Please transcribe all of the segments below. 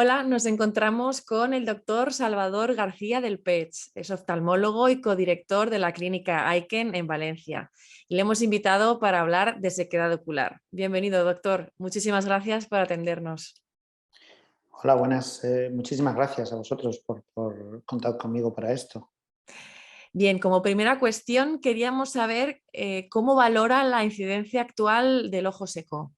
Hola, nos encontramos con el doctor Salvador García del Pech. Es oftalmólogo y codirector de la clínica Aiken en Valencia. Y le hemos invitado para hablar de sequedad ocular. Bienvenido, doctor. Muchísimas gracias por atendernos. Hola, buenas. Muchísimas gracias a vosotros por contar conmigo para esto. Bien, como primera cuestión, queríamos saber cómo valora la incidencia actual del ojo seco.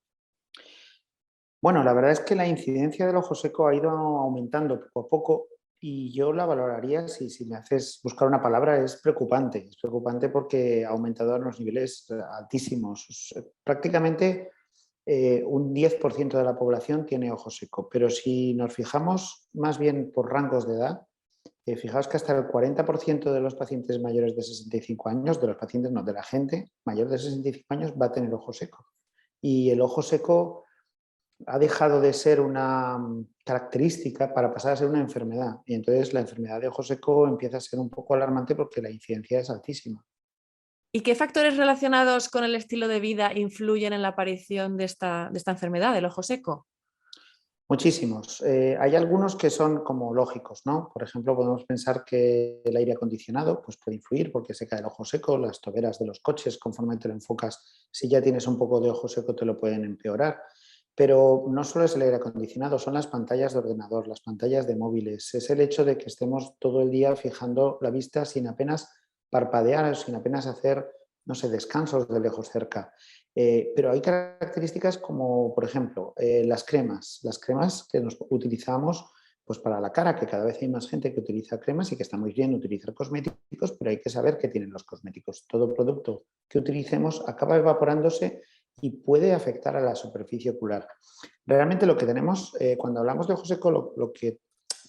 Bueno, la verdad es que la incidencia del ojo seco ha ido aumentando poco a poco y yo la valoraría, si me haces buscar una palabra, es preocupante. Es preocupante porque ha aumentado a unos niveles altísimos. Prácticamente un 10% de la población tiene ojo seco, pero si nos fijamos más bien por rangos de edad, fijaos que hasta el 40% de los pacientes mayores de 65 años, de los pacientes no, de la gente mayor de 65 años va a tener ojo seco. Y el ojo seco ha dejado de ser una característica para pasar a ser una enfermedad. Y entonces la enfermedad de ojo seco empieza a ser un poco alarmante porque la incidencia es altísima. ¿Y qué factores relacionados con el estilo de vida influyen en la aparición de esta enfermedad, del ojo seco? Muchísimos. Hay algunos que son como lógicos, ¿no? Por ejemplo, podemos pensar que el aire acondicionado pues puede influir porque se cae el ojo seco, las toberas de los coches, conforme te lo enfocas, si ya tienes un poco de ojo seco te lo pueden empeorar. Pero no solo es el aire acondicionado, son las pantallas de ordenador, las pantallas de móviles. Es el hecho de que estemos todo el día fijando la vista sin apenas parpadear, sin apenas hacer, no sé, descansos de lejos cerca. Pero hay características como, por ejemplo, las cremas que nos utilizamos pues para la cara, que cada vez hay más gente que utiliza cremas y que está muy bien utilizar cosméticos, pero hay que saber qué tienen los cosméticos. Todo producto que utilicemos acaba evaporándose y puede afectar a la superficie ocular. Realmente lo que tenemos, cuando hablamos de ojo seco,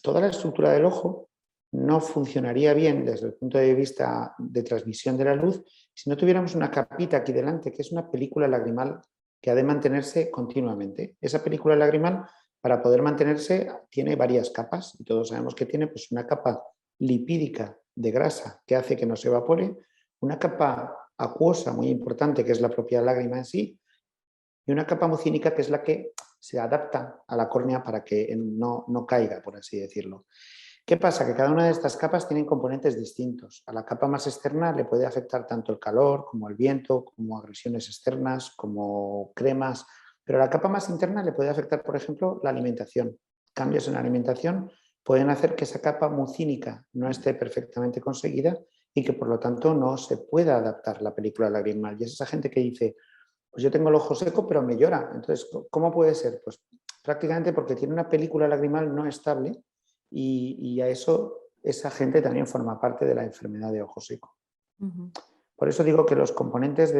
toda la estructura del ojo no funcionaría bien desde el punto de vista de transmisión de la luz si no tuviéramos una capita aquí delante, que es una película lagrimal que ha de mantenerse continuamente. Esa película lagrimal, para poder mantenerse, tiene varias capas y todos sabemos que tiene pues, una capa lipídica de grasa que hace que no se evapore, una capa acuosa muy importante que es la propia lágrima en sí y una capa mucínica que es la que se adapta a la córnea para que no caiga, por así decirlo. ¿Qué pasa? Que cada una de estas capas tienen componentes distintos. A la capa más externa le puede afectar tanto el calor como el viento, como agresiones externas, como cremas, pero a la capa más interna le puede afectar, por ejemplo, la alimentación. Cambios en la alimentación pueden hacer que esa capa mucínica no esté perfectamente conseguida y que por lo tanto no se pueda adaptar la película lagrimal. Y es esa gente que dice, pues yo tengo el ojo seco pero me llora. Entonces, ¿cómo puede ser? Pues prácticamente porque tiene una película lagrimal no estable y a eso esa gente también forma parte de la enfermedad de ojo seco. Ujú. Por eso digo que los componentes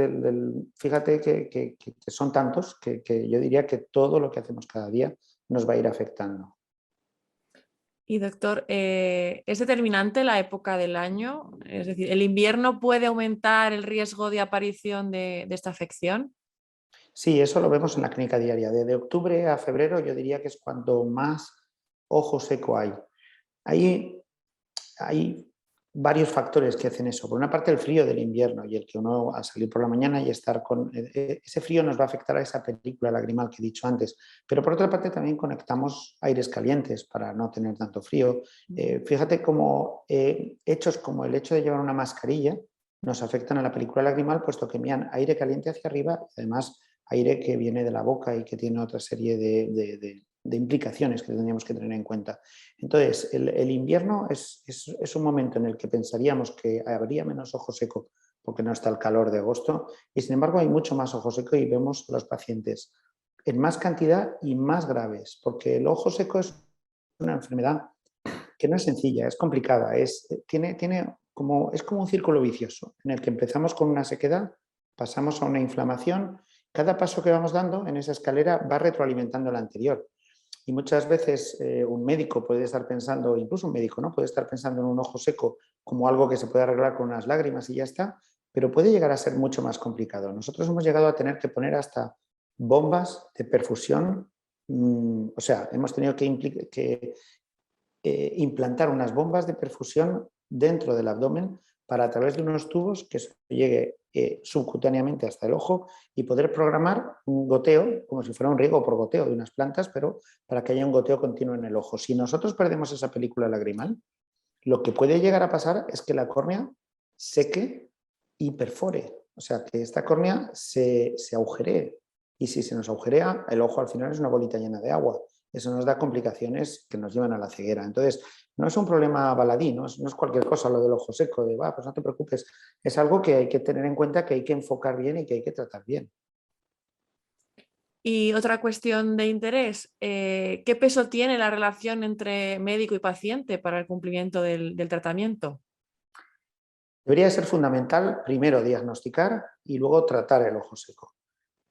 fíjate que son tantos que yo diría que todo lo que hacemos cada día nos va a ir afectando. Y doctor, ¿es determinante la época del año? Es decir, ¿el invierno puede aumentar el riesgo de aparición de esta afección? Sí, eso lo vemos en la clínica diaria. De octubre a febrero yo diría que es cuando más ojo seco hay. Hay Hay varios factores que hacen eso. Por una parte, el frío del invierno y el que uno al salir por la mañana y estar con... ese frío nos va a afectar a esa película lagrimal que he dicho antes. Pero por otra parte, también conectamos aires calientes para no tener tanto frío. Fíjate cómo hechos como el hecho de llevar una mascarilla nos afectan a la película lagrimal, puesto que envían aire caliente hacia arriba y además aire que viene de la boca y que tiene otra serie de implicaciones que tendríamos que tener en cuenta. Entonces, el invierno es un momento en el que pensaríamos que habría menos ojo seco porque no está el calor de agosto y sin embargo hay mucho más ojo seco y vemos a los pacientes en más cantidad y más graves, porque el ojo seco es una enfermedad que no es sencilla, es complicada, es como un círculo vicioso en el que empezamos con una sequedad, pasamos a una inflamación, cada paso que vamos dando en esa escalera va retroalimentando la anterior. Y muchas veces un médico puede estar pensando, incluso un médico, ¿no? Puede estar pensando en un ojo seco como algo que se puede arreglar con unas lágrimas y ya está, pero puede llegar a ser mucho más complicado. Nosotros hemos llegado a tener que poner hasta bombas de perfusión, o sea, hemos tenido que implantar unas bombas de perfusión dentro del abdomen para a través de unos tubos que eso llegue subcutáneamente hasta el ojo y poder programar un goteo, como si fuera un riego por goteo de unas plantas, pero para que haya un goteo continuo en el ojo. Si nosotros perdemos esa película lagrimal, lo que puede llegar a pasar es que la córnea seque y perfore, o sea, que esta córnea se agujeree. Y si se nos agujerea, el ojo al final es una bolita llena de agua. Eso nos da complicaciones que nos llevan a la ceguera. Entonces, no es un problema baladí, no es cualquier cosa lo del ojo seco, de, pues no te preocupes. Es algo que hay que tener en cuenta, que hay que enfocar bien y que hay que tratar bien. Y otra cuestión de interés, ¿qué peso tiene la relación entre médico y paciente para el cumplimiento del tratamiento? Debería ser fundamental primero diagnosticar y luego tratar el ojo seco.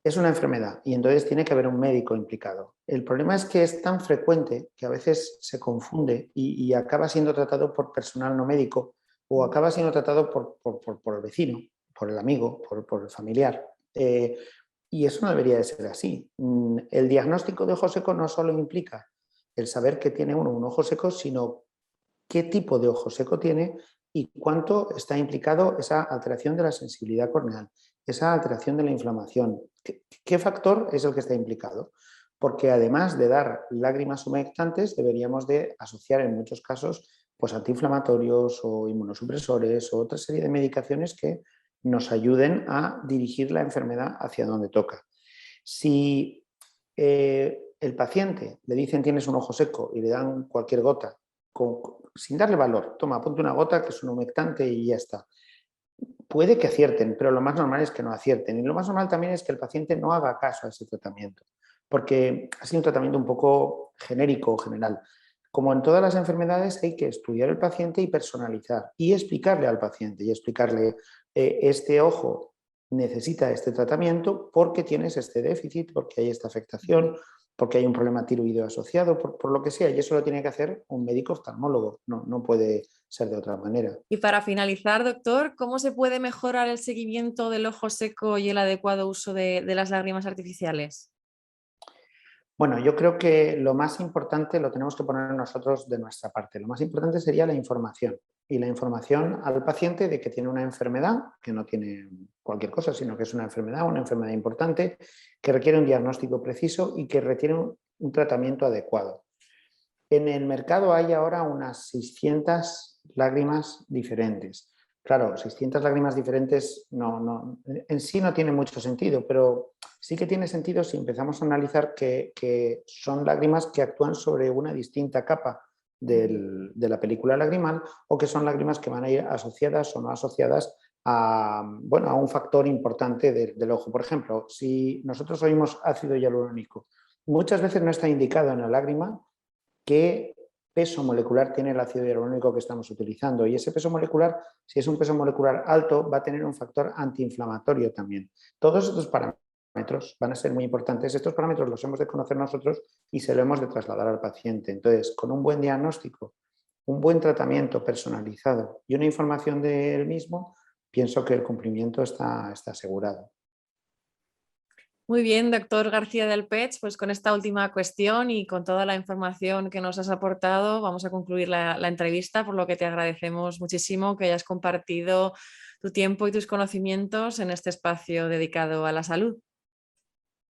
Es una enfermedad y entonces tiene que haber un médico implicado. El problema es que es tan frecuente que a veces se confunde y acaba siendo tratado por personal no médico o acaba siendo tratado por el vecino, por el amigo, por el familiar. Y eso no debería de ser así. El diagnóstico de ojo seco no solo implica el saber que tiene uno un ojo seco, sino qué tipo de ojo seco tiene y cuánto está implicado esa alteración de la sensibilidad corneal, esa alteración de la inflamación. ¿Qué factor es el que está implicado? Porque además de dar lágrimas humectantes, deberíamos de asociar en muchos casos pues, antiinflamatorios o inmunosupresores o otra serie de medicaciones que nos ayuden a dirigir la enfermedad hacia donde toca. Si el paciente le dicen tienes un ojo seco y le dan cualquier gota sin darle valor, toma, ponte una gota que es un humectante y ya está. Puede que acierten, pero lo más normal es que no acierten. Y lo más normal también es que el paciente no haga caso a ese tratamiento, porque ha sido un tratamiento un poco genérico o general. Como en todas las enfermedades, hay que estudiar el paciente y personalizar y explicarle al paciente y explicarle este ojo necesita este tratamiento porque tienes este déficit, porque hay esta afectación, porque hay un problema tiroideo asociado, por lo que sea, y eso lo tiene que hacer un médico oftalmólogo, no puede ser de otra manera. Y para finalizar, doctor, ¿cómo se puede mejorar el seguimiento del ojo seco y el adecuado uso de las lágrimas artificiales? Bueno, yo creo que lo más importante lo tenemos que poner nosotros de nuestra parte. Lo más importante sería la información y la información al paciente de que tiene una enfermedad, que no tiene cualquier cosa, sino que es una enfermedad importante, que requiere un diagnóstico preciso y que requiere un tratamiento adecuado. En el mercado hay ahora unas 600 lágrimas diferentes. Claro, 600 lágrimas diferentes en sí no tiene mucho sentido, pero sí que tiene sentido si empezamos a analizar que son lágrimas que actúan sobre una distinta capa de la película lagrimal o que son lágrimas que van a ir asociadas o no asociadas a un factor importante del ojo. Por ejemplo, si nosotros oímos ácido hialurónico, muchas veces no está indicado en la lágrima qué peso molecular tiene el ácido hialurónico que estamos utilizando. Y ese peso molecular, si es un peso molecular alto, va a tener un factor antiinflamatorio también. Todos estos parámetros van a ser muy importantes. Estos parámetros los hemos de conocer nosotros y se lo hemos de trasladar al paciente. Entonces, con un buen diagnóstico, un buen tratamiento personalizado y una información del mismo, pienso que el cumplimiento está asegurado. Muy bien, doctor García del Pech, pues con esta última cuestión y con toda la información que nos has aportado, vamos a concluir la entrevista, por lo que te agradecemos muchísimo que hayas compartido tu tiempo y tus conocimientos en este espacio dedicado a la salud.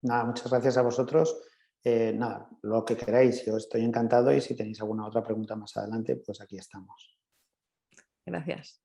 Nada, muchas gracias a vosotros. Nada, lo que queráis, yo estoy encantado y si tenéis alguna otra pregunta más adelante, pues aquí estamos. Gracias.